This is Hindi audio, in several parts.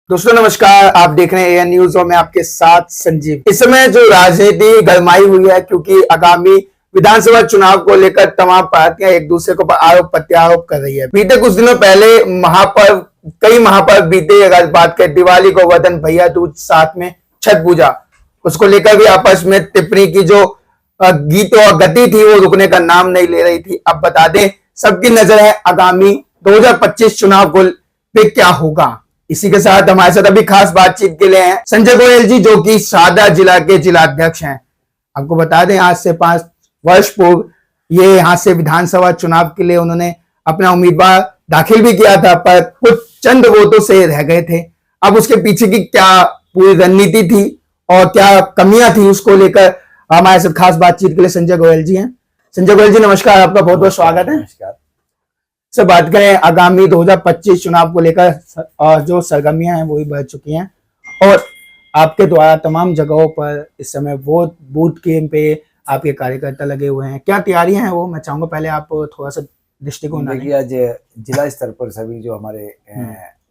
दोस्तों नमस्कार, आप देख रहे हैं एएन न्यूज और मैं आपके साथ संजीव। इस समय जो राजनीति गरमाई हुई है क्योंकि आगामी विधानसभा चुनाव को लेकर तमाम पार्टियां एक दूसरे के ऊपर आरोप प्रत्यारोप कर रही है। बीते कुछ दिनों पहले महापर्व, कई महापर्व बीते, अगर बात करें दिवाली, गोवर्धन, भैया दूज, साथ में छठ पूजा, उसको लेकर भी आपस में टिप्पणी की जो गीत और गति थी वो रुकने का नाम नहीं ले रही थी। अब बता दें, सबकी नजर है आगामी 2025 चुनाव को पे क्या होगा। इसी के साथ हमारे साथ अभी खास बातचीत के लिए हैं संजय गोयल जी, जो कि शाहदा जिला के जिलाध्यक्ष हैं। आपको बता दें, आज से 5 वर्ष पूर्व ये यहाँ से विधानसभा चुनाव के लिए उन्होंने अपना उम्मीदवार दाखिल भी किया था, पर कुछ चंद वोटों से रह गए थे। अब उसके पीछे की क्या पूरी रणनीति थी और क्या कमियां थी, उसको लेकर हमारे साथ खास बातचीत के लिए संजय गोयल जी हैं। संजय गोयल जी नमस्कार, आपका बहुत बहुत स्वागत है। नमस्कार से बात करें आगामी 2025 चुनाव को लेकर जो सरगर्मियां हैं वो भी बढ़ चुकी हैं और आपके द्वारा तमाम जगहों पर इस समय वोट बूथ केंद्र पे आपके कार्यकर्ता लगे हुए हैं। क्या तैयारियां हैं वो मैं चाहूंगा पहले आप थोड़ा सा दृष्टिकोण देखिए, आज जिला स्तर पर सभी जो हमारे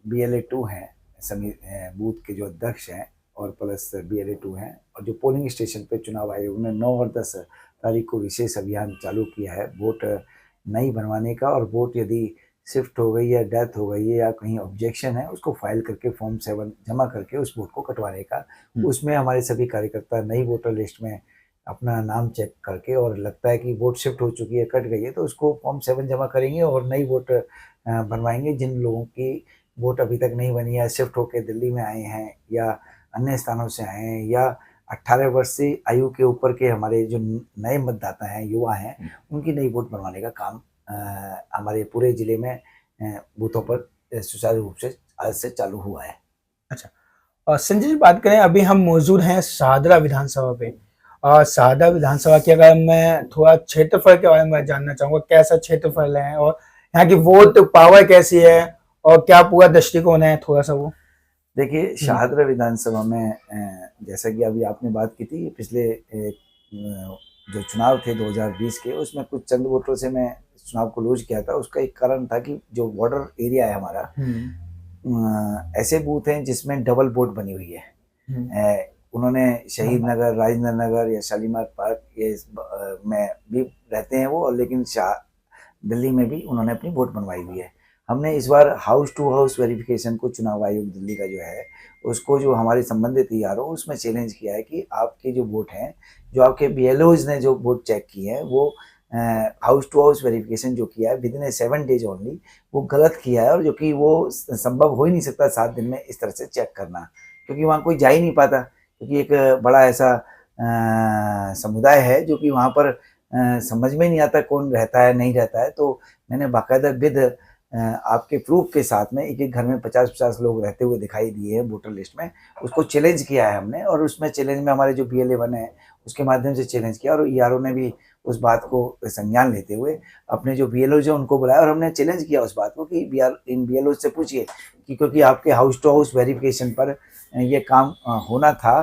BLA 2 हैं, सभी बूथ के जो अध्यक्ष हैं और प्लस BLA 2 हैं, और जो पोलिंग स्टेशन पे चुनाव आयोग ने 9 और 10 तारीख को विशेष अभियान चालू किया है वोट नहीं बनवाने का। और वोट यदि शिफ्ट हो गई है, डेथ हो गई है या कहीं ऑब्जेक्शन है, उसको फाइल करके फॉर्म 7 जमा करके उस वोट को कटवाने का। उसमें हमारे सभी कार्यकर्ता नई वोटर लिस्ट में अपना नाम चेक करके, और लगता है कि वोट शिफ्ट हो चुकी है, कट गई है, तो उसको फॉर्म 7 जमा करेंगे और नई वोट बनवाएंगे। जिन लोगों की वोट अभी तक नहीं बनी है, शिफ्ट होकर दिल्ली में आए हैं या अन्य स्थानों से आए हैं, या 18 वर्ष से आयु के ऊपर के हमारे जो नए मतदाता हैं, युवा हैं, उनकी नई वोट बनवाने का काम हमारे पूरे जिले में बूथों पर सुचारू रूप से आज से चालू हुआ है। अच्छा, और संजय जी बात करें, अभी हम मौजूद हैं शाहदरा विधानसभा पे। और शाहदरा विधानसभा की अगर मैं थोड़ा क्षेत्रफल के बारे में जानना चाहूंगा, कैसा क्षेत्रफल है और यहाँ की वोट पावर कैसी है और क्या पूरा दृष्टिकोण है, थोड़ा सा वो। देखिए, शाहदरा विधानसभा में जैसा कि अभी आपने बात की थी, पिछले जो चुनाव थे 2020 के, उसमें कुछ चंद वोटों से मैं चुनाव को लूज किया था। उसका एक कारण था कि जो बॉर्डर एरिया है हमारा, ऐसे बूथ हैं जिसमें डबल वोट बनी हुई है। उन्होंने शहीद नगर, राजेंद्र नगर या शालीमार पार्क ये में भी रहते हैं वो, और लेकिन दिल्ली में भी उन्होंने अपनी वोट बनवाई हुई है। हमने इस बार हाउस टू हाउस वेरिफिकेशन को चुनाव आयोग दिल्ली का जो है उसको, जो हमारे संबंधित ERO, उसमें चैलेंज किया है कि आपके जो वोट हैं, जो आपके BLOs ने जो वोट चेक किए हैं, वो हाउस टू हाउस वेरिफिकेशन जो किया है विद इन 7 डेज ओनली, वो गलत किया है। और जो कि वो संभव हो ही नहीं सकता 7 दिन में इस तरह से चेक करना, क्योंकि वहाँ कोई जा ही नहीं पाता, क्योंकि एक बड़ा ऐसा समुदाय है जो कि वहाँ पर समझ में नहीं आता कौन रहता है नहीं रहता है। तो मैंने बाकायदा विद आपके प्रूफ के साथ में एक घर में 50-50 लोग रहते हुए दिखाई दिए हैं वोटर लिस्ट में, उसको चैलेंज किया है हमने। और उसमें चैलेंज में हमारे जो BLA 1 है उसके माध्यम से चैलेंज किया, और ERO ने भी उस बात को संज्ञान लेते हुए अपने जो BLOs हैं उनको बुलाया, और हमने चैलेंज किया उस बात को कि इन BLOs से पूछिए कि क्योंकि आपके हाउस टू हाउस वेरिफिकेशन पर ये काम होना था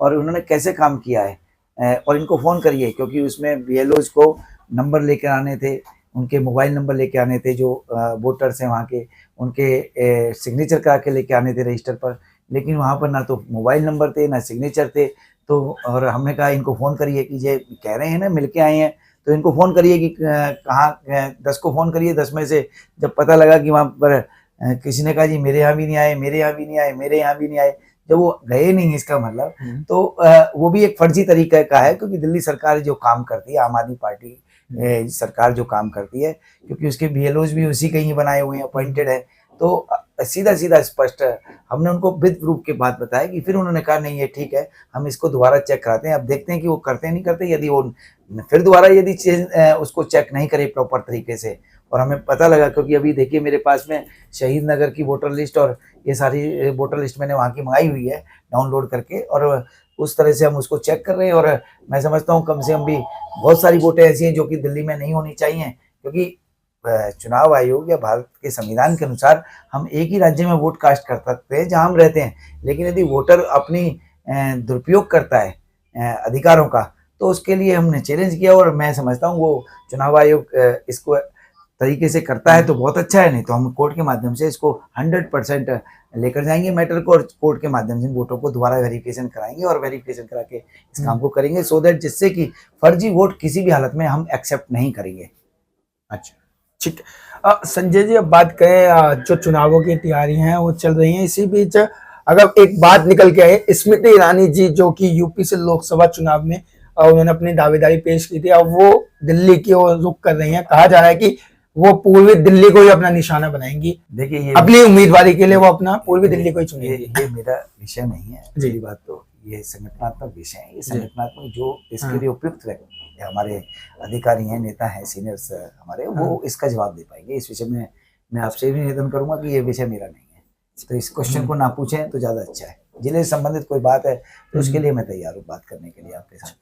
और उन्होंने कैसे काम किया है, और इनको फ़ोन करिए, क्योंकि उसमें BLOs को नंबर लेकर आने थे, उनके मोबाइल नंबर लेके आने थे, जो वोटर्स हैं वहाँ के, उनके सिग्नेचर करा के लेके आने थे रजिस्टर पर, लेकिन वहाँ पर ना तो मोबाइल नंबर थे ना सिग्नेचर थे। तो और हमने कहा इनको फ़ोन करिए कि ये कह रहे हैं ना मिल के आए हैं, तो इनको फ़ोन करिए कि कहाँ 10 को फ़ोन करिए। 10 में से जब पता लगा कि वहाँ पर किसी ने कहा जी मेरे यहाँ भी नहीं आए, मेरे यहाँ भी नहीं आए, मेरे यहाँ भी नहीं आए, जब वो गए नहीं, इसका मतलब तो वो भी एक फर्जी तरीका का है, क्योंकि दिल्ली सरकार जो काम करती है, आम आदमी पार्टी सरकार जो काम करती है, क्योंकि उसके BLOs भी उसी के ही बनाए हुए हैं, अपॉइंटेड है। तो सीधा सीधा स्पष्ट हमने उनको विद प्रूफ के बात बताया कि फिर उन्होंने कहा नहीं ये ठीक है, हम इसको दोबारा चेक कराते हैं। अब देखते हैं कि वो करते नहीं करते। यदि वो फिर दोबारा यदि उसको चेक नहीं करे प्रॉपर तरीके से, और हमें पता लगा, क्योंकि अभी देखिए मेरे पास में शहीद नगर की वोटर लिस्ट और ये सारी वोटर लिस्ट मैंने वहाँ की मंगाई हुई है डाउनलोड करके, और उस तरह से हम उसको चेक कर रहे हैं। और मैं समझता हूँ कम से कम भी बहुत सारी वोटें ऐसी हैं जो कि दिल्ली में नहीं होनी चाहिए, क्योंकि चुनाव आयोग या भारत के संविधान के अनुसार हम एक ही राज्य में वोट कास्ट कर सकते हैं जहां हम रहते हैं, लेकिन यदि वोटर अपनी दुरुपयोग करता है अधिकारों का, तो उसके लिए हमने चैलेंज किया। और मैं समझता हूँ वो चुनाव आयोग इसको तरीके से करता है तो बहुत अच्छा है, नहीं तो हम कोर्ट के माध्यम से इसको 100% लेकर जाएंगे मैटर को, और कोर्ट के माध्यम से वोटों को दोबारा वेरिफिकेशन कराएंगे और वेरिफिकेशन करा के इस काम को करेंगे, सो दैट जिससे कि फर्जी वोट किसी भी हालत में हम एक्सेप्ट नहीं करेंगे। अच्छा, ठीक है। संजय जी, अब बात करें जो चुनावों की तैयारियां हैं वो चल रही हैं, इसी बीच अगर एक बात निकल के आए, स्मृति ईरानी जी जो कि यूपी से लोकसभा चुनाव में उन्होंने अपनी दावेदारी पेश की थी, अब वो दिल्ली की ओर रुख कर रही हैं। कहा जा रहा है कि वो पूर्वी दिल्ली को ही अपना निशाना बनाएंगी। देखिए, ये अपनी उम्मीदवारी के लिए वो अपना पूर्वी दिल्ली को ही चुनेंगी। ये मेरा विषय नहीं है, पहली बात तो ये संगठनात्मक विषय है। ये संगठनात्मक जो इसके लिए उपयुक्त व्यक्ति हमारे अधिकारी हैं, नेता हैं, सीनियर्स हमारे, वो इसका जवाब दे पाएंगे। इस विषय में मैं आपसे भी निवेदन करूंगा कि ये विषय मेरा नहीं है, तो इस क्वेश्चन को ना पूछें तो ज्यादा अच्छा है। जिले से संबंधित कोई बात है तो उसके लिए मैं तैयार हूँ बात करने के लिए आपके साथ।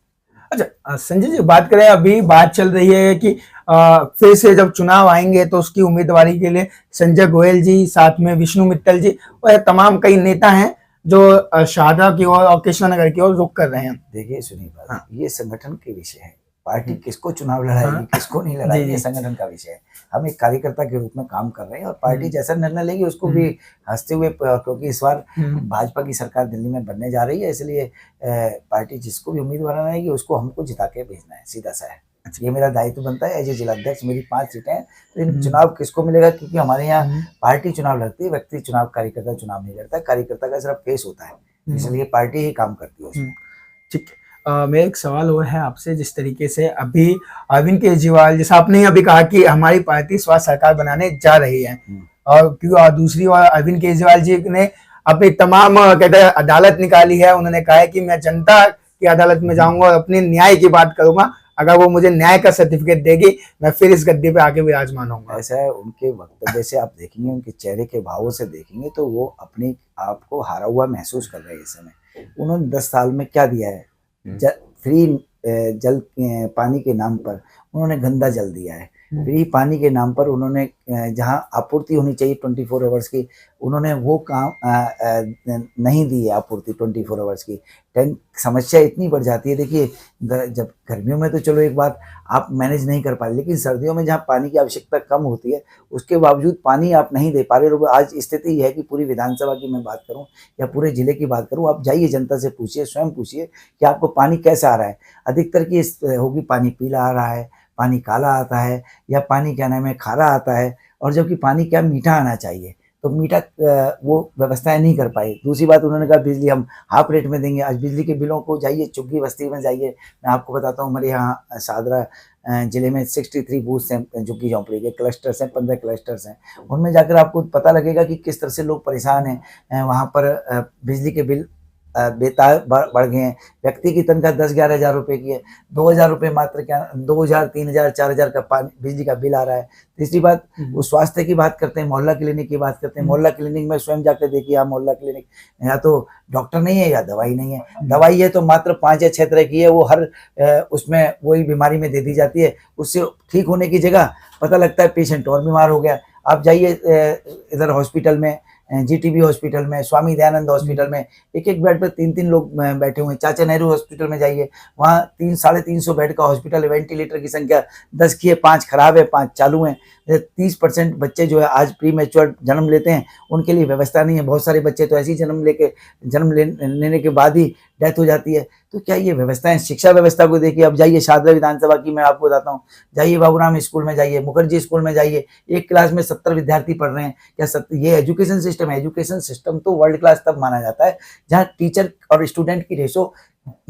अच्छा संजय जी, बात करें, अभी बात चल रही है कि फिर से जब चुनाव आएंगे तो उसकी उम्मीदवारी के लिए संजय गोयल जी, साथ में विष्णु मित्तल जी और तमाम कई नेता हैं जो शाहदरा की ओर और कृष्णानगर की ओर रुख कर रहे हैं। देखिए सुनिए बात, ये संगठन के विषय है। पार्टी किसको चुनाव लड़ाएगी, किसको नहीं लड़ाएगी, ये संगठन का विषय है। हम एक कार्यकर्ता के रूप में काम कर रहे हैं और पार्टी जैसा निर्णय लेगी उसको भी हंसते हुए, क्योंकि इस बार भाजपा की सरकार दिल्ली में बनने जा रही है, इसलिए पार्टी जिसको भी उम्मीदवार बनाएगी उसको हमको जिता के भेजना है, सीधा सा है। ये मेरा दायित्व बनता है एज ए जिलाध्यक्ष। मेरी 5 सीटें हैं, तो इन चुनाव किसको मिलेगा, क्योंकि हमारे यहाँ पार्टी चुनाव लड़ती है, व्यक्ति चुनाव, कार्यकर्ता चुनाव नहीं लड़ता। कार्यकर्ता का सिर्फ फेस होता है, इसलिए पार्टी ही काम करती है उसमें। ठीक, मेरा एक सवाल और है आपसे। जिस तरीके से अभी अरविंद केजरीवाल, जैसा आपने अभी कहा कि हमारी पार्टी स्वास्थ्य सरकार बनाने जा रही है, और क्यों दूसरी ओर अरविंद केजरीवाल जी ने अपनी तमाम कहते हैं अदालत निकाली है। उन्होंने कहा है कि मैं जनता की अदालत में जाऊंगा और अपने न्याय की बात करूंगा, अगर वो मुझे न्याय का सर्टिफिकेट देगी मैं फिर इस गद्दी पे आके विराजमान होऊंगा। ऐसा है, उनके वक्तव्य से आप देखेंगे, उनके चेहरे के भावों से देखेंगे तो वो अपने आप को हारा हुआ महसूस कर रहे हैं इस समय। उन्होंने 10 साल में क्या दिया है? फ्री जल पानी के नाम पर उन्होंने गंदा जल दिया है। फ्री पानी के नाम पर उन्होंने जहां आपूर्ति होनी चाहिए 24 आवर्स की, उन्होंने वो काम नहीं दी है, आपूर्ति 24 आवर्स की। समस्या इतनी बढ़ जाती है। देखिए, जब गर्मियों में तो चलो एक बात आप मैनेज नहीं कर पा रहे, लेकिन सर्दियों में जहाँ पानी की आवश्यकता कम होती है उसके बावजूद पानी आप नहीं दे पा रहे। आज स्थिति यह है कि पूरी विधानसभा की मैं बात करूं या पूरे जिले की बात करूं, आप जाइए जनता से पूछिए, स्वयं पूछिए कि आपको पानी कैसा आ रहा है। अधिकतर की होगी पानी पीला आ रहा है, पानी काला आता है, या पानी क्या नाम है खारा आता है, और जबकि पानी क्या मीठा आना चाहिए, तो मीठा वो व्यवस्थाएं नहीं कर पाई। दूसरी बात, उन्होंने कहा बिजली हम हाफ रेट में देंगे। आज बिजली के बिलों को जाइए चुग्गी बस्ती में जाइए, मैं आपको बताता हूँ, हमारे यहाँ शाहदरा जिले में 63 बूथ्स हैं, झुग्गी झोंपड़ी के क्लस्टर्स हैं, 15 क्लस्टर्स हैं। उनमें जाकर आपको पता लगेगा कि किस तरह से लोग परेशान हैं। वहाँ पर बिजली के बिल बेताब बढ़ गए हैं। व्यक्ति की तनख्वाह 10-11 हज़ार रुपये की है, 2,000 रुपये मात्र क्या 2,000, 3,000, 4,000 का पानी बिजली का बिल आ रहा है। तीसरी बात, वो स्वास्थ्य की बात करते हैं, मोहल्ला क्लिनिक की बात करते हैं। मोहल्ला क्लिनिक में स्वयं जाकर देखिए, यहाँ मोहल्ला क्लिनिक या तो डॉक्टर नहीं है या दवाई नहीं है। दवाई है तो मात्र 5 या 6 तरह की है, वो हर उसमें वही बीमारी में दे दी जाती है। उससे ठीक होने की जगह पता लगता है पेशेंट और बीमार हो गया। आप जाइए इधर हॉस्पिटल में, जीटीबी हॉस्पिटल में, स्वामी दयानंद हॉस्पिटल में एक बेड पर 3-3 लोग बैठे हुए हैं। चाचा नेहरू हॉस्पिटल में जाइए, वहाँ 300-350 बेड का हॉस्पिटल है। वेंटिलेटर की संख्या 10 की है, 5 खराब है, 5 चालू हैं। 30% बच्चे जो है आज प्री मैच्योर जन्म लेते हैं, उनके लिए व्यवस्था नहीं है। बहुत सारे बच्चे तो ऐसे ही जन्म लेने के बाद ही डेथ हो जाती है। तो क्या ये व्यवस्थाएं, शिक्षा व्यवस्था को देखिए। अब जाइए शाहदरा विधानसभा की मैं आपको बताता हूँ, जाइए बाबूराम स्कूल में जाइए, मुखर्जी स्कूल में जाइए, एक क्लास में 70 विद्यार्थी पढ़ रहे हैं। क्या ये एजुकेशन सिस्टम है? एजुकेशन सिस्टम तो वर्ल्ड क्लास तब माना जाता है जहाँ टीचर और स्टूडेंट की रेशो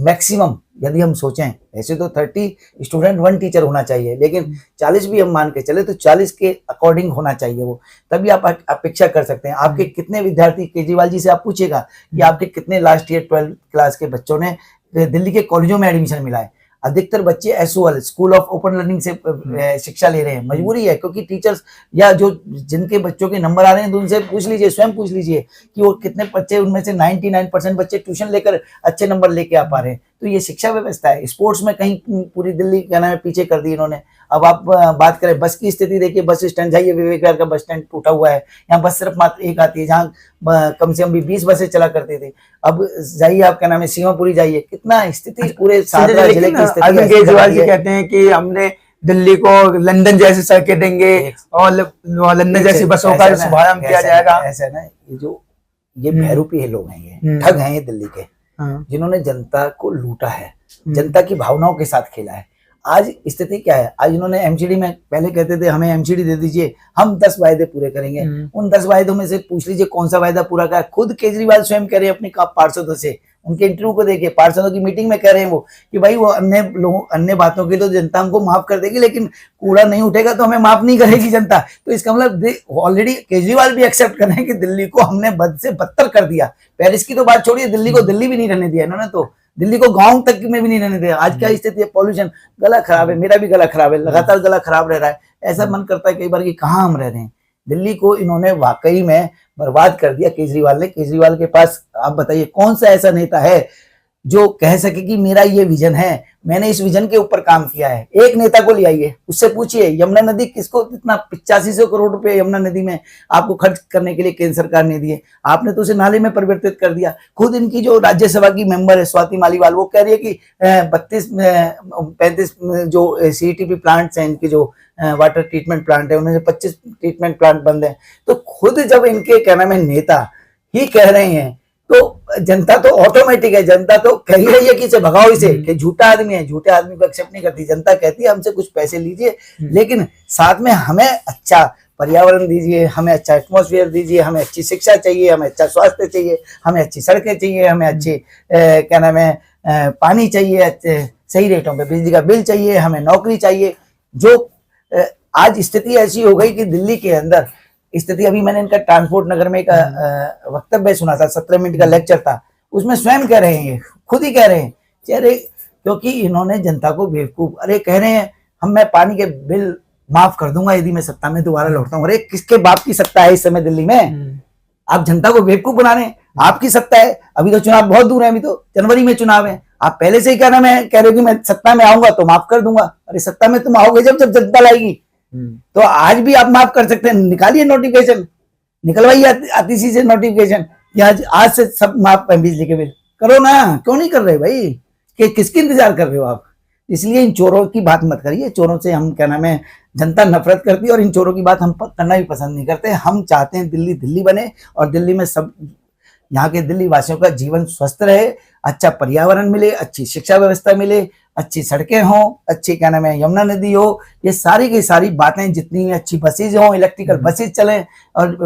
मैक्सिमम, यदि हम सोचें ऐसे तो 30 स्टूडेंट 1 टीचर होना चाहिए, लेकिन 40 भी हम मान के चले तो 40 के अकॉर्डिंग होना चाहिए वो, तभी आप अपेक्षा कर सकते हैं। आपके कितने विद्यार्थी, केजरीवाल जी से आप पूछेगा कि आपके कितने लास्ट ईयर 12th क्लास के बच्चों ने दिल्ली के कॉलेजों में एडमिशन मिला है। अधिकतर बच्चे SOL school of open learning से शिक्षा ले रहे हैं। मजबूरी है, क्योंकि टीचर्स या जो जिनके बच्चों के नंबर आ रहे हैं तो उनसे पूछ लीजिए, स्वयं पूछ लीजिए कि वो कितने बच्चे, उनमें से 99% बच्चे ट्यूशन लेकर अच्छे नंबर लेके आ पा रहे हैं। तो ये शिक्षा व्यवस्था है। स्पोर्ट्स में कहीं पूरी दिल्ली क्या नाम है पीछे कर दी इन्होंने। अब आप बात करें बस की स्थिति, देखिए बस स्टैंड जाइए, विवेक विहार का बस स्टैंड टूटा हुआ है। यहाँ बस सिर्फ मात्र एक आती है, जहाँ कम से कम भी 20 बसें चला करती थी। अब जाइए आप क्या नाम है सीमापुरी जाइए, कितना स्थिति पूरे जिले की स्थिति। अरविंद केजरीवाल जी कहते हैं कि हमने दिल्ली को लंदन जैसी सड़कें देंगे और लंदन जैसी बसों का शुभारंभ किया जाएगा। ऐसा ना, ये बहरूपी है लोग हैं, ये ठग हैं, ये दिल्ली के, जिन्होंने जनता को लूटा है, जनता की भावनाओं के साथ खेला है। आज स्थिति क्या है, आज इन्होंने एमसीडी में, पहले कहते थे हमें एमसीडी दे दीजिए, हम 10 वायदे पूरे करेंगे। उन 10 वायदों में से पूछ लीजिए कौन सा वायदा पूरा का है। खुद केजरीवाल स्वयं कह रहे हैं अपने पार्षदों से, उनके इंटरव्यू को देखिए, पार्षदों की मीटिंग में कह रहे हैं वो कि भाई वो अन्य बातों की तो जनता हमको माफ कर देगी, लेकिन कूड़ा नहीं उठेगा तो हमें माफ नहीं करेगी जनता। तो इसका मतलब ऑलरेडी केजरीवाल भी एक्सेप्ट कर रहे हैं कि दिल्ली को हमने बद से बदतर कर दिया। पेरिस की तो बात छोड़िए, दिल्ली को दिल्ली भी नहीं रहने दिया इन्होंने, तो दिल्ली को गांव तक में भी नहीं रहने दिया। आज क्या स्थिति है, पॉल्यूशन, गला खराब है, मेरा भी गला खराब है, लगातार गला खराब रह रहा है। ऐसा मन करता है कई बार कि कहाँ हम रह रहे हैं। दिल्ली को इन्होंने वाकई में बर्बाद कर दिया केजरीवाल ने। केजरीवाल के पास आप बताइए कौन सा ऐसा नेता है जो कह सके कि मेरा ये विजन है, मैंने इस विजन के ऊपर काम किया है। एक नेता को ले आइए, उससे पूछिए यमुना नदी किसको इतना 8500 करोड़ रुपए यमुना नदी में आपको खर्च करने के लिए केंद्र सरकार ने दिए, आपने तो उसे नाले में परिवर्तित कर दिया। खुद इनकी जो राज्यसभा की मेंबर है स्वाति मालीवाल, वो कह रही है कि 35 जो सीईटीपी प्लांट्स हैं, इनके जो वाटर ट्रीटमेंट प्लांट है, उनमें से 25 ट्रीटमेंट प्लांट बंद है। तो खुद जब इनके क्या नाम है नेता ही कह रहे हैं, तो जनता तो ऑटोमेटिक है, जनता तो कह ही रही है कि इसे भगाओ, इसे, कि झूठा आदमी है, झूठे आदमी को एक्सेप्ट नहीं करती जनता। कहती है हमसे कुछ पैसे लीजिए, लेकिन साथ में हमें अच्छा पर्यावरण दीजिए, हमें अच्छा एटमॉस्फेयर दीजिए, हमें अच्छी शिक्षा चाहिए, हमें अच्छा स्वास्थ्य चाहिए, हमें अच्छी सड़कें चाहिए, हमें अच्छी क्या नाम है पानी चाहिए, अच्छे सही रेटों पे बिजली का बिल चाहिए, हमें नौकरी चाहिए। जो आज स्थिति ऐसी हो गई कि दिल्ली के अंदर स्थिति, अभी मैंने इनका ट्रांसपोर्ट नगर में एक वक्तव्य सुना था, 17 मिनट का लेक्चर था, उसमें स्वयं कह रहे हैं, खुद ही कह रहे हैं, अरे क्योंकि इन्होंने जनता को बेवकूफ, अरे कह रहे हैं मैं पानी के बिल माफ कर दूंगा यदि मैं सत्ता में दोबारा लौटता हूँ। अरे किसके बाप की सत्ता है इस समय दिल्ली में? आप जनता को बेवकूफ बना रहे हैं। आपकी सत्ता है, अभी तो चुनाव बहुत दूर है, अभी तो जनवरी में चुनाव है। आप पहले से ही क्या नाम है कह रहे हो कि मैं सत्ता में आऊंगा तो माफ कर दूंगा। अरे सत्ता में तुम आओगे जब जनता लाएगी, तो आज भी आप माफ कर सकते हैं। निकालिए नोटिफिकेशन, निकलवाइए आतिशी से नोटिफिकेशन कि आज से सब माफ है, बिजली के बिल करो ना। क्यों नहीं कर रहे भाई, कि किसकी इंतजार कर रहे हो आप? इसलिए इन चोरों की बात मत करिए। चोरों से हम क्या नाम है जनता नफरत करती है, और इन चोरों की बात हम करना भी पसंद नहीं करते। हम चाहते हैं दिल्ली दिल्ली बने, और दिल्ली में सब यहाँ के दिल्ली वासियों का जीवन स्वस्थ रहे, अच्छा पर्यावरण मिले, अच्छी शिक्षा व्यवस्था मिले, अच्छी सड़कें हों, अच्छी क्या नाम है यमुना नदी हो, ये सारी की सारी बातें, जितनी अच्छी बसेज हों, इलेक्ट्रिकल बसेज चलें, और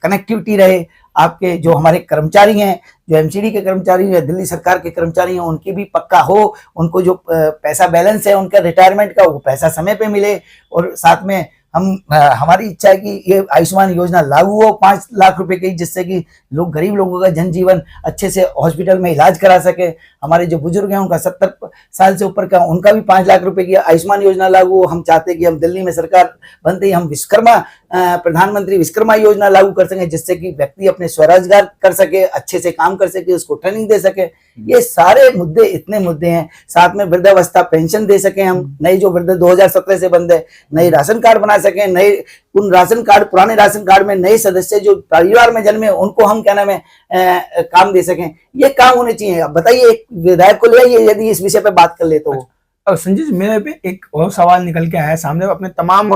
कनेक्टिविटी रहे। आपके जो हमारे कर्मचारी हैं, जो एमसीडी के कर्मचारी हैं, दिल्ली सरकार के कर्मचारी हैं, उनकी भी पक्का हो, उनको जो पैसा बैलेंस है उनका रिटायरमेंट का, वो पैसा समय पे मिले। और साथ में हमारी इच्छा है कि ये आयुष्मान योजना लागू हो 5 लाख रुपए की, जिससे कि लोग, गरीब लोगों का जनजीवन अच्छे से हॉस्पिटल में इलाज करा सके। हमारे जो बुजुर्ग हैं उनका 70 साल से ऊपर का, उनका भी 5 लाख रुपए की आयुष्मान योजना लागू हो। हम चाहते हैं कि हम दिल्ली में सरकार बनते ही हम विश्वकर्मा प्रधानमंत्री विश्वकर्मा योजना लागू कर सकें, जिससे कि व्यक्ति अपने स्वरोजगार कर सके, अच्छे से काम कर सके, उसको ट्रेनिंग दे सके। ये सारे मुद्दे, इतने मुद्दे हैं। साथ में वृद्धावस्था पेंशन दे सके हम, नई जो वृद्ध 2017 से बंद है, नई राशन कार्ड बना सकें, नए उन राशन कार्ड, पुराने राशन कार्ड में नए सदस्य जो परिवार में जन्मे उनको हम क्या नाम है काम दे सकें। ये काम होने चाहिए। अब बताइए, एक विधायक को ले आइए यदि इस विषय पे बात कर ले तो। संजय जी, मेरे पे एक और सवाल निकल के आया सामने। अपने तमाम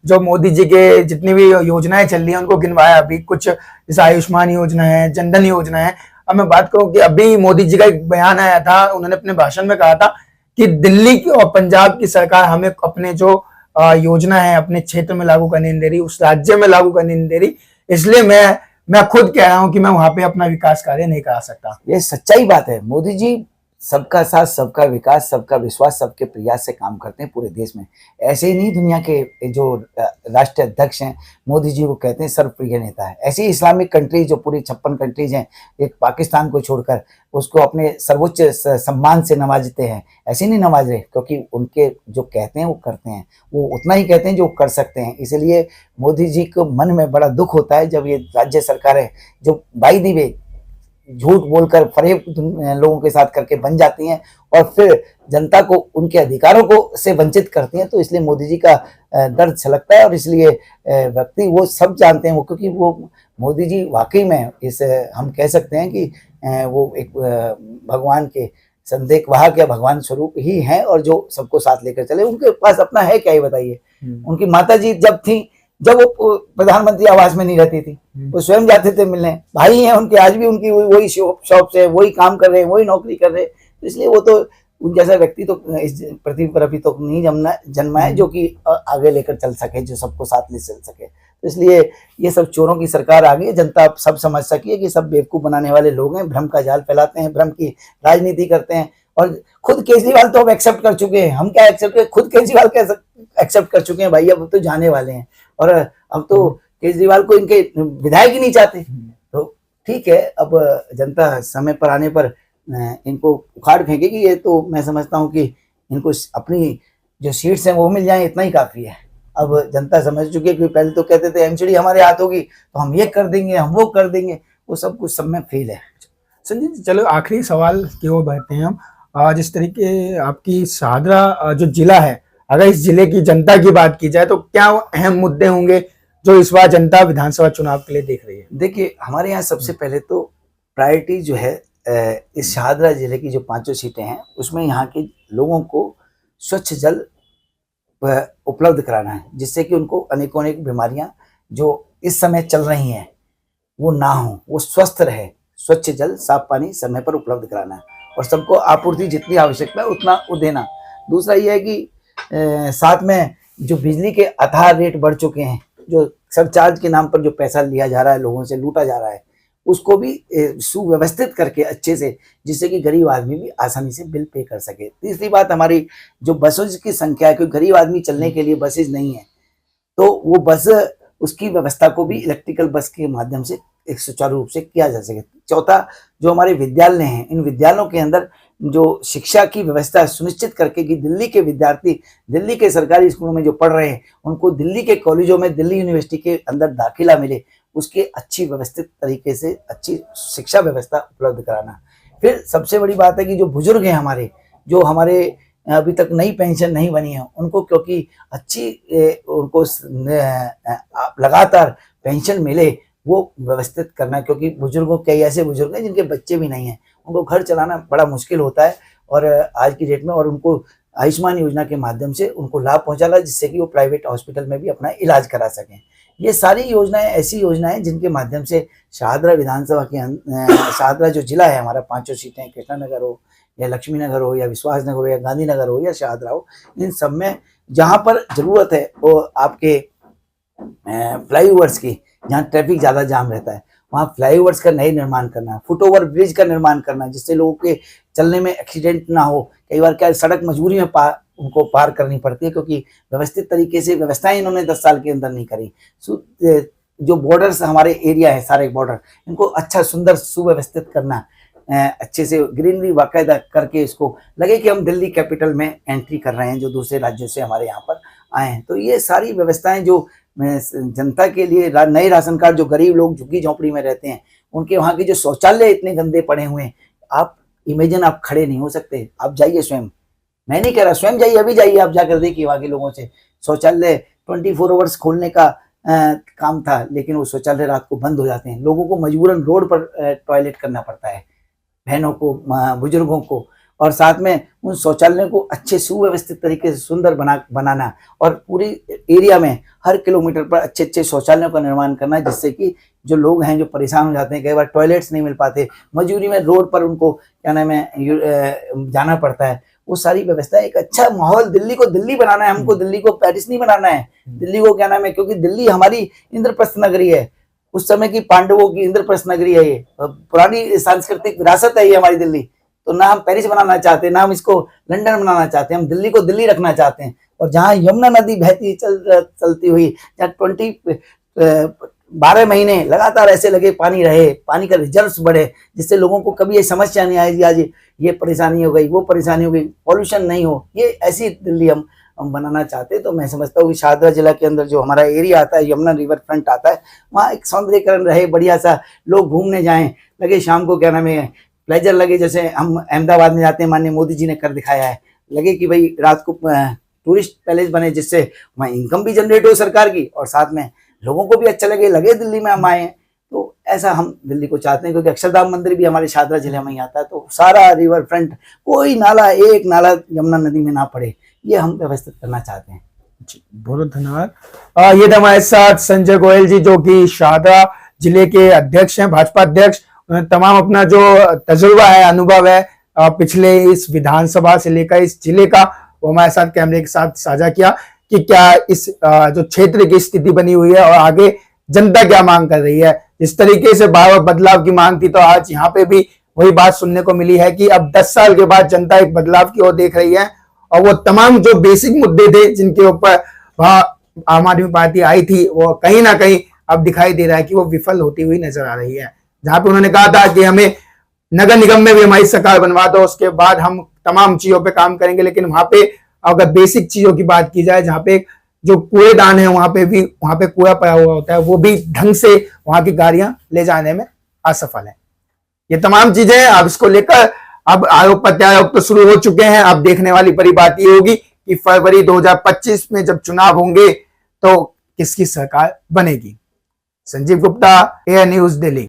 जो मोदी जी के जितनी भी योजनाएं चल रही हैं उनको गिनवाया, अभी कुछ जैसे आयुष्मान योजना है, जनधन योजना है। अब मैं बात करूं कि अभी मोदी जी का एक बयान आया था, उन्होंने अपने भाषण में कहा था कि दिल्ली की और पंजाब की सरकार हमें अपने जो योजना है अपने क्षेत्र में लागू करने नहीं दे रही, उस राज्य में लागू करने नहीं दे रही, इसलिए मैं खुद कह रहा हूं कि मैं वहां पे अपना विकास कार्य नहीं करा सकता। ये सच्चाई बात है। मोदी जी सबका साथ, सबका विकास, सबका विश्वास, सबके प्रयास से काम करते हैं पूरे देश में। ऐसे ही नहीं, दुनिया के जो राष्ट्रीय अध्यक्ष हैं मोदी जी को कहते हैं सर्वप्रिय नेता है। ऐसी इस्लामिक कंट्रीज जो पूरी 56 कंट्रीज हैं, एक पाकिस्तान को छोड़कर, उसको अपने सर्वोच्च सम्मान से नवाजते हैं। ऐसे नहीं नवाज रहे, क्योंकि उनके जो कहते हैं वो करते हैं, वो उतना ही कहते हैं जो कर सकते हैं। इसलिए मोदी जी को मन में बड़ा दुख होता है जब ये राज्य सरकारें जो बाई दी वे झूठ बोलकर फरेब लोगों के साथ करके बन जाती हैं, और फिर जनता को उनके अधिकारों को से वंचित करती हैं। तो इसलिए मोदी जी का दर्द छलकता है, और इसलिए व्यक्ति वो सब जानते हैं, वो क्योंकि वो मोदी जी वाकई में इस हम कह सकते हैं कि वो एक भगवान के संदेह वहां के भगवान स्वरूप ही हैं और जो सबको साथ लेकर चले। उनके पास अपना है क्या, ये बताइए। उनकी माता जी जब वो प्रधानमंत्री आवास में नहीं रहती थी, वो स्वयं जाते थे मिलने। भाई हैं उनके, आज भी उनकी वही शॉप से वही काम कर रहे हैं, वही नौकरी कर रहे हैं। तो इसलिए वो तो उन जैसा व्यक्ति तो इस पृथ्वी पर अभी तो नहीं जन्मा है जो कि आगे लेकर चल सके, जो सबको साथ ले चल सके। तो इसलिए ये सब चोरों की सरकार आ गई है। जनता अब सब समझ सकी है कि सब बेवकूफ बनाने वाले लोग हैं, भ्रम का जाल फैलाते हैं, भ्रम की राजनीति करते हैं। और खुद केजरीवाल तो अब एक्सेप्ट कर चुके हैं, हम क्या एक्सेप्ट करें, खुद केजरीवाल एक्सेप्ट कर चुके हैं भाई, अब तो जाने वाले हैं। और अब तो केजरीवाल को इनके विधायक ही नहीं चाहते। तो ठीक है, अब जनता समय पर आने पर इनको उखाड़ फेंकेगी। ये तो मैं समझता हूँ कि इनको अपनी जो सीट्स हैं वो मिल जाए, इतना ही काफी है। अब जनता समझ चुकी है कि पहले तो कहते थे एमसीडी हमारे हाथ होगी तो हम ये कर देंगे, हम वो कर देंगे, वो सब कुछ सब में फेल है। संजय जी, चलो आखिरी सवाल की ओर बढ़ते हैं हम। जिस तरीके आपकी शाहदरा जो जिला है, अगर इस जिले की जनता की बात की जाए तो क्या अहम मुद्दे होंगे जो इस बार जनता विधानसभा चुनाव के लिए देख रही है? देखिए, हमारे यहाँ सबसे पहले तो प्रायोरिटी जो है इस शाहदरा जिले की जो 5 सीटें हैं उसमें यहाँ के लोगों को स्वच्छ जल उपलब्ध कराना है, जिससे कि उनको अनेकों अनेक बीमारियां जो इस समय चल रही हैं वो ना हो, वो स्वस्थ रहे। स्वच्छ जल, साफ पानी समय पर उपलब्ध कराना है और सबको आपूर्ति जितनी आवश्यकता है उतना वो देना। दूसरा ये है कि साथ में जो बिजली के अथाह रेट बढ़ चुके हैं, जो सरचार्ज के नाम पर जो पैसा लिया जा रहा है, लोगों से लूटा जा रहा है, उसको भी सुव्यवस्थित करके अच्छे से, जिससे कि गरीब आदमी भी आसानी से बिल पे कर सके। तीसरी बात, हमारी जो बसों की संख्या है, क्योंकि गरीब आदमी चलने के लिए बसेज नहीं है, तो वो बस उसकी व्यवस्था को भी इलेक्ट्रिकल बस के माध्यम से एक सुचारू रूप से किया जा सके। चौथा, जो हमारे विद्यालय हैं, इन विद्यालयों के अंदर जो शिक्षा की व्यवस्था सुनिश्चित करके कि दिल्ली के विद्यार्थी दिल्ली के सरकारी स्कूलों में जो पढ़ रहे हैं उनको दिल्ली के कॉलेजों में, दिल्ली यूनिवर्सिटी के अंदर दाखिला मिले, उसके अच्छी व्यवस्थित तरीके से अच्छी शिक्षा व्यवस्था उपलब्ध कराना। फिर सबसे बड़ी बात है कि जो बुजुर्ग हैं हमारे, जो हमारे अभी तक नई पेंशन नहीं बनी है, उनको क्योंकि अच्छी उनको लगातार पेंशन मिले, वो व्यवस्थित करना। क्योंकि बुजुर्गों, कई ऐसे बुजुर्ग हैं जिनके बच्चे भी नहीं हैं, उनको घर चलाना बड़ा मुश्किल होता है और आज की डेट में, और उनको आयुष्मान योजना के माध्यम से उनको लाभ पहुंचाना, जिससे कि वो प्राइवेट हॉस्पिटल में भी अपना इलाज करा सकें। ये सारी योजनाएं ऐसी योजनाएं जिनके माध्यम से शाहदरा विधानसभा के शाहदरा जो जिला है हमारा, 5 सीटें, कृष्णानगर हो या लक्ष्मी नगर हो या विश्वास नगर हो या गांधीनगर हो या शाहदरा हो, इन सब में जहाँ पर जरूरत है वो आपके फ्लाईओवर्स की, जहाँ ट्रैफिक ज़्यादा जाम रहता है, वहाँ फ्लाईओवर्स का नए निर्माण करना, फुटओवर ब्रिज का निर्माण करना, जिससे लोगों के चलने में एक्सीडेंट ना हो। कई बार क्या सड़क मजबूरी में उनको पार करनी पड़ती है, क्योंकि व्यवस्थित तरीके से व्यवस्थाएं इन्होंने 10 साल के अंदर नहीं करी। जो बॉर्डर्स हमारे एरिया है, सारे बॉर्डर, इनको अच्छा सुंदर सुव्यवस्थित करना, अच्छे से ग्रीनरी बाकायदा करके इसको लगे कि हम दिल्ली कैपिटल में एंट्री कर रहे हैं, जो दूसरे राज्यों से हमारे यहाँ पर आए हैं। तो ये सारी व्यवस्थाएं जो जनता के लिए, नए राशन कार्ड, जो गरीब लोग झुग्गी झोंपड़ी में रहते हैं, उनके वहाँ के जो शौचालय इतने गंदे पड़े हुए हैं, आप इमेजिन, आप खड़े नहीं हो सकते। आप जाइए स्वयं, मैं नहीं कह रहा, स्वयं जाइए, अभी जाइए, आप जाकर देखिए वहाँ के लोगों से। शौचालय 24 आवर्स खोलने का काम था, लेकिन वो शौचालय रात को बंद हो जाते हैं। लोगों को मजबूरन रोड पर टॉयलेट करना पड़ता है, बहनों को, बुजुर्गों को। और साथ में उन शौचालयों को अच्छे सुव्यवस्थित तरीके से सुंदर बनाना और पूरी एरिया में हर किलोमीटर पर अच्छे अच्छे शौचालयों का निर्माण करना, जिससे कि जो लोग हैं जो परेशान हो जाते हैं, कई बार टॉयलेट्स नहीं मिल पाते, मजबूरी में रोड पर उनको क्या नाम है जाना पड़ता है, वो सारी व्यवस्था, एक अच्छा माहौल, दिल्ली को दिल्ली बनाना है हमको, दिल्ली को पेरिस नहीं बनाना है, दिल्ली को क्या नाम है, क्योंकि दिल्ली हमारी इंद्रप्रस्थ नगरी है, उस समय की पांडवों की इंद्रप्रस्थ नगरी है, ये पुरानी सांस्कृतिक विरासत है ये हमारी दिल्ली। तो ना हम पेरिस बनाना चाहते, ना हम इसको लंदन बनाना चाहते, हम दिल्ली को दिल्ली रखना चाहते हैं। और जहाँ यमुना नदी बहती चलती हुई, जहाँ 12 महीने लगातार ऐसे लगे पानी रहे, पानी का रिजर्व्स बढ़े, जिससे लोगों को कभी ये समस्या नहीं आएगी आज ये परेशानी हो गई, वो परेशानी हो गई, पॉल्यूशन नहीं हो, ये ऐसी दिल्ली हम बनाना चाहते हैं। तो मैं समझता हूँ कि शाहदरा जिला के अंदर जो हमारा एरिया आता है, यमुना रिवर फ्रंट आता है, वहाँ एक सौंदर्यकरण रहे, बढ़िया सा, लोग घूमने जाएं, लगे शाम को क्या नाम है प्लेजर लगे, जैसे हम अहमदाबाद में जाते हैं, माननीय मोदी जी ने कर दिखाया है, लगे कि भाई रात को टूरिस्ट पैलेस बने, जिससे वहाँ इनकम भी जनरेट हो सरकार की और साथ में लोगों को भी अच्छा लगे दिल्ली में हम आए हैं। तो ऐसा हम दिल्ली को चाहते हैं, क्योंकि अक्षरधाम मंदिर भी हमारे शाहदरा जिले में ही आता है। तो सारा रिवर फ्रंट, कोई नाला, एक नाला यमुना नदी में ना पड़े, ये हम व्यवस्थित करना चाहते हैं। जी, बहुत धन्यवाद। ये थे हमारे साथ संजय गोयल जी, जो कि शाहदरा जिले के अध्यक्ष हैं, भाजपा अध्यक्ष। उन्होंने तमाम अपना जो तजुर्बा है, अनुभव है पिछले इस विधानसभा से लेकर इस जिले का, वो हमारे साथ कैमरे के साथ साझा किया कि क्या इस जो क्षेत्र की स्थिति बनी हुई है और आगे जनता क्या मांग कर रही है। जिस तरीके से बार बार बदलाव की मांग थी, तो आज यहाँ पे भी वही बात सुनने को मिली है कि अब 10 साल के बाद जनता एक बदलाव की ओर देख रही है, और वो तमाम जो बेसिक मुद्दे थे जिनके ऊपर वहां आम आदमी पार्टी आई थी, वो कहीं ना कहीं अब दिखाई दे रहा है कि वो विफल होती हुई नजर आ रही है। जहां पे उन्होंने कहा था कि हमें नगर निगम में भी हमारी सरकार बनवा दो, उसके बाद हम तमाम चीजों पे काम करेंगे, लेकिन वहां पे अगर बेसिक चीजों की बात की जाए, जहाँ पे जो कूड़ेदान है वहां पे कूड़ा पड़ा हुआ होता है, वो भी ढंग से वहां की गाड़ियां ले जाने में असफल है। ये तमाम चीजें अब इसको लेकर अब आरोप प्रत्यारोप तो शुरू हो चुके हैं। अब देखने वाली बड़ी बात ये होगी कि फरवरी 2025 में जब चुनाव होंगे तो किसकी सरकार बनेगी। Sanjeev Gupta, air news, Delhi.